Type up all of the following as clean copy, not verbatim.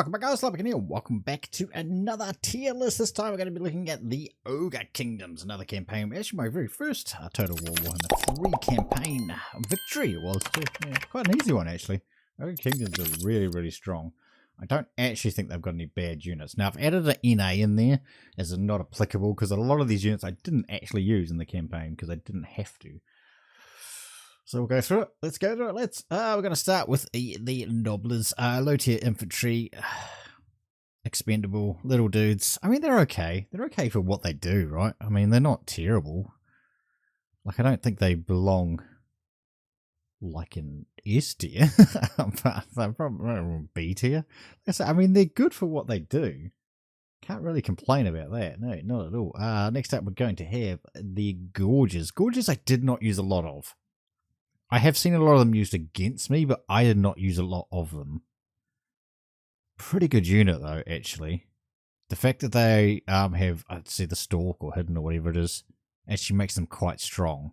Welcome back, guys. Here. Welcome back to another tier list. This time we're going to be looking at the Ogre Kingoms, another campaign. Actually, my very first Total War Warhammer 3 campaign victory. It was quite an easy one, actually. Ogre Kingoms are really, really strong. I don't actually think they've got any bad units. Now, I've added an NA in there as not applicable because a lot of these units I didn't actually use in the campaign because I didn't have to. So we'll go through it. Let's go through it. We're going to start with the Nobblers, low tier infantry, expendable little dudes. I mean, they're okay. They're okay for what they do, right? I mean, they're not terrible. Like, I don't think they belong like in S tier, but they're probably B tier. I mean, they're good for what they do. Can't really complain about that. No, not at all. Next up, we're going to have the Gorges. Gorges I did not use a lot of. I have seen a lot of them used against me, but I did not use a lot of them. Pretty good unit, though, actually. The fact that they have, I'd say, the Stalk or Hidden or whatever it is, actually makes them quite strong.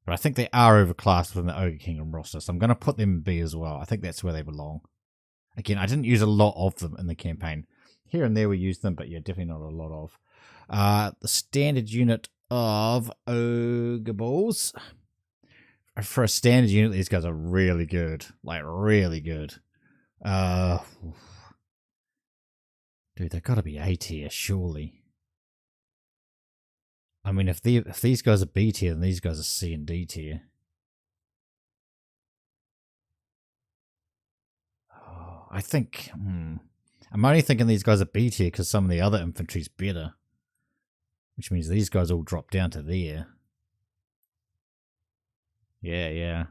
But I think they are overclassed within the Ogre Kingdom roster, so I'm going to put them in B as well. I think that's where they belong. Again, I didn't use a lot of them in the campaign. Here and there we used them, but yeah, definitely not a lot of. The standard unit of Ogre Balls. For a standard unit, these guys are really good. Like, really good. Dude, they've got to be A tier, surely. I mean, if these guys are B tier, then these guys are C and D tier. Oh, I think... I'm only thinking these guys are B tier because some of the other infantry's better. Which means these guys all drop down to there. Yeah.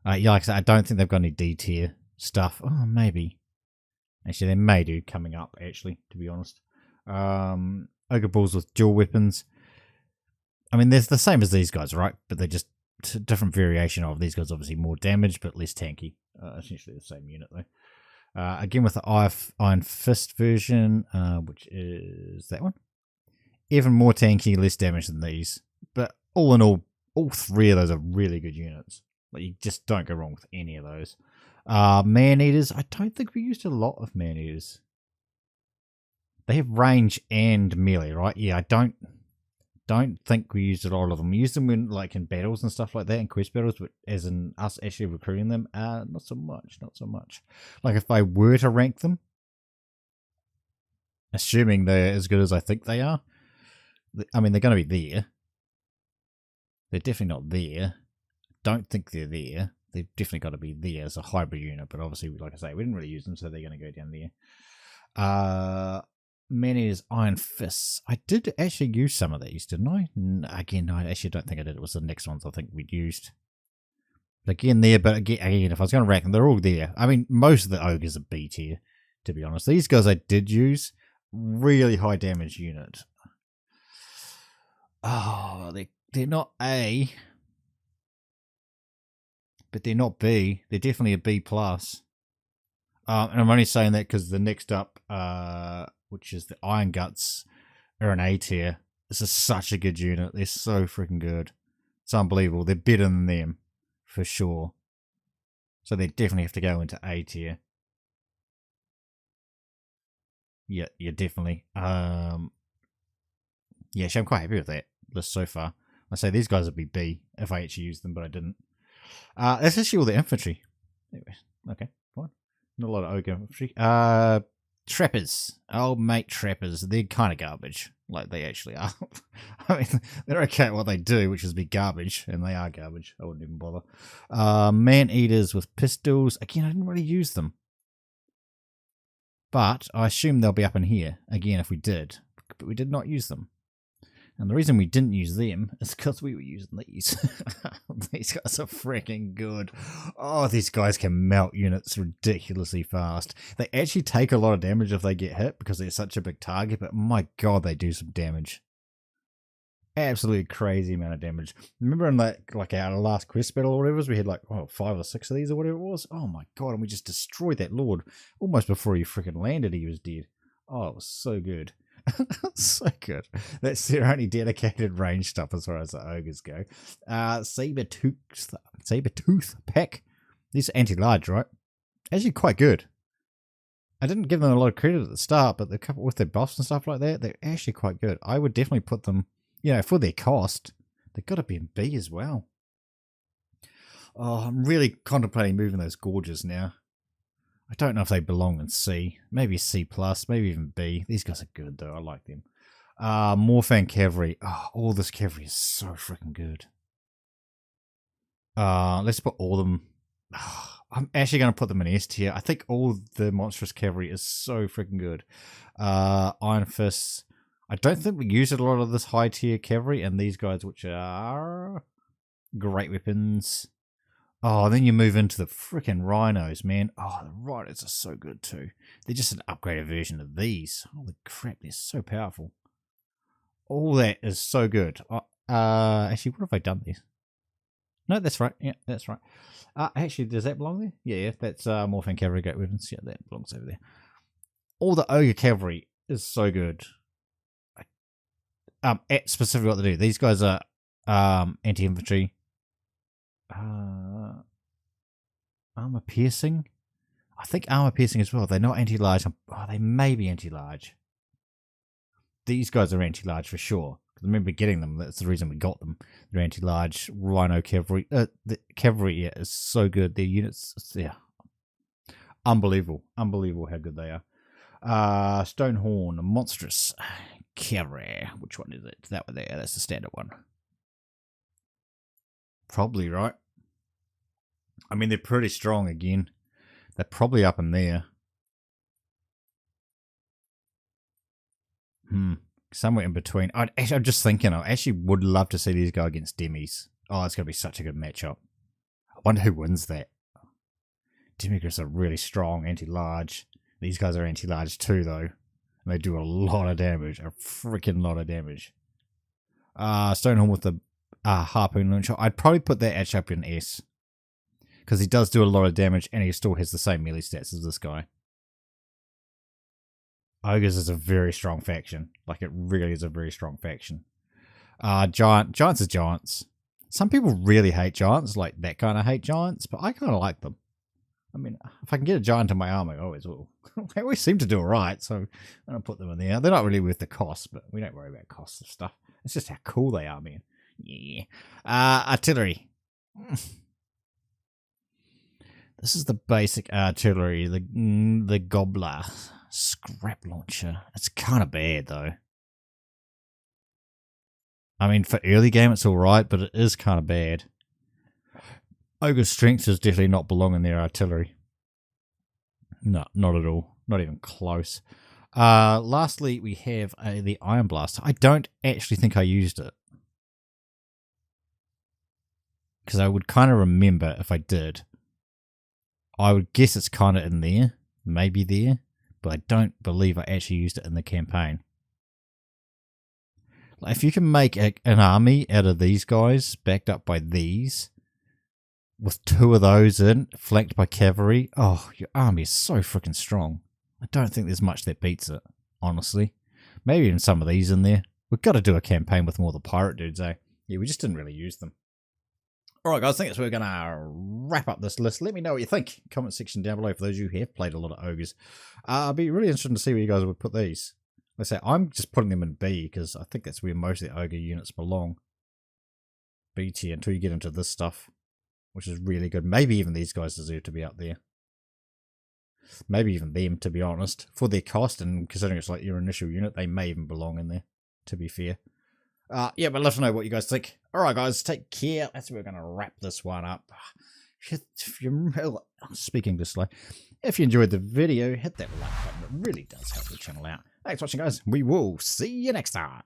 Like I said, I don't think they've got any D tier stuff. Oh, maybe. Actually, they may do coming up, actually, to be honest. Ogre Balls with dual weapons. I mean, they're the same as these guys, right? But they're just a different variation of these guys. Obviously more damage, but less tanky. Essentially the same unit, though. Again, with the Iron Fist version, which is that one. Even more tanky, less damage than these. But all in all three of those are really good units. Like, you just don't go wrong with any of those. Man-Eaters. I don't think we used a lot of Man-Eaters. They have range and melee, right? Yeah, I don't think we used a lot of them. We used them in battles and stuff like that, in quest battles, but as in us actually recruiting them, not so much. Like, if I were to rank them, assuming they're as good as I think they are, I mean, they're going to be there. They're definitely not there. Don't think they're there. They've definitely got to be there as a hybrid unit, but obviously, like I say, we didn't really use them, so they're going to go down there. Man-Eaters Iron Fists. I did actually use some of these, didn't I? Again, no, I actually don't think I did. It was the next ones I think we'd used. But again, if I was going to rank them, they're all there. I mean, most of the ogres are B tier, to be honest. These guys I did use. Really high damage unit. Oh, they're not A, but they're not B. They're definitely a B plus. And I'm only saying that because the next up, which is the Iron Guts, are an A tier. This is such a good unit. They're so freaking good. It's unbelievable. They're better than them, for sure. So they definitely have to go into A tier. Yeah, definitely. Yeah, so I'm quite happy with that list so far. I say these guys would be B if I actually used them, but I didn't. That's actually all the infantry. Anyway, okay, fine. Not a lot of ogre infantry. Trappers. Old mate trappers. They're kind of garbage. Like, they actually are. I mean, they're okay at what they do, which is be garbage, and they are garbage. I wouldn't even bother. Man-Eaters with pistols. Again, I didn't really use them. But I assume they'll be up in here, again, if we did. But we did not use them. And the reason we didn't use them is because we were using these. These guys are freaking good. Oh, these guys can melt units ridiculously fast. They actually take a lot of damage if they get hit because they're such a big target, but my god, they do some damage. Absolutely crazy amount of damage. Remember in like our last quest battle or whatever, we had 5 or 6 of these or whatever it was? Oh my god, and we just destroyed that lord. Almost before he freaking landed, he was dead. Oh, it was so good. So good. That's their only dedicated range stuff as far as the ogres go. Saber tooth pack. These are anti-large, right? Actually quite good. I didn't give them a lot of credit at the start, but the couple with their buffs and stuff like that, they're actually quite good. I would definitely put them, you know, for their cost, they've got to be in B as well. Oh, I'm really contemplating moving those gorges now. I don't know if they belong in C. Maybe C+, maybe even B. These guys are good, though. I like them. Morfang Cavalry. Oh, all this cavalry is so freaking good. Let's put all of them. Oh, I'm actually going to put them in S tier. I think all the monstrous cavalry is so freaking good. Iron Fists. I don't think we use a lot of this high tier cavalry, and these guys, which are great weapons. Oh, and then you move into the freaking rhinos, man. Oh, the rhinos are so good too. They're just an upgraded version of these. Holy crap, they're so powerful. All that is so good. Actually, what have I done these? No, that's right. Yeah, that's right. Actually, does that belong there? Yeah, that's Morphin Cavalry Great Weapons. Yeah, that belongs over there. All the Ogre Cavalry is so good. Specifically what to do. These guys are anti-infantry. Armor piercing. I think armor piercing as well. They're not anti-large. Oh, they may be anti-large. These guys are anti-large for sure. I remember getting them. That's the reason we got them. They're anti-large. Rhino cavalry. The cavalry is so good. Their units, yeah, unbelievable. Unbelievable how good they are. Stonehorn, monstrous cavalry. Which one is it? That one there. That's the standard one. Probably right. I mean, they're pretty strong again. They're probably up in there. Somewhere in between. I'm just thinking, I actually would love to see these go against Demis. Oh, it's going to be such a good matchup. I wonder who wins that. Demigriffs are really strong, anti-large. These guys are anti-large too, though. And they do a lot of damage. A freaking lot of damage. Stonehorn with the harpoon launcher. I'd probably put that actually up in S. Because he does do a lot of damage and he still has the same melee stats as this guy. Ogres is a very strong faction. Like, it really is a very strong faction. Giants are giants. Some people really hate giants, like that kind of hate giants, but I kind of like them. I mean, if I can get a giant in my army, I always will. They always seem to do alright, so I'm going to put them in there. They're not really worth the cost, but we don't worry about costs of stuff. It's just how cool they are, man. Yeah. Artillery. This is the basic artillery, the Gobbler. Scrap launcher. It's kind of bad, though. I mean, for early game, it's alright, but it is kind of bad. Ogre Strength does definitely not belong in their artillery. No, not at all. Not even close. Lastly, we have the Iron Blaster. I don't actually think I used it. Because I would kind of remember if I did. I would guess it's kind of in there. Maybe there. But I don't believe I actually used it in the campaign. Like, if you can make an army out of these guys, backed up by these, with 2 of those in, flanked by cavalry, oh, your army is so freaking strong. I don't think there's much that beats it, honestly. Maybe even some of these in there. We've got to do a campaign with more of the pirate dudes, eh? Yeah, we just didn't really use them. Alright guys, I think that's where we're going to wrap up this list. Let me know what you think. Comment section down below for those of you who have played a lot of ogres. I'd be really interested to see where you guys would put these. Like I say, I'm just putting them in B because I think that's where most of the ogre units belong. B tier until you get into this stuff, which is really good. Maybe even these guys deserve to be up there. Maybe even them, to be honest. For their cost, and considering it's like your initial unit, they may even belong in there, to be fair. Yeah, but let us know what you guys think. Alright guys, take care. That's where we're going to wrap this one up. Speaking this slow, if you enjoyed the video, hit that like button. It really does help the channel out. Thanks for watching guys. We will see you next time.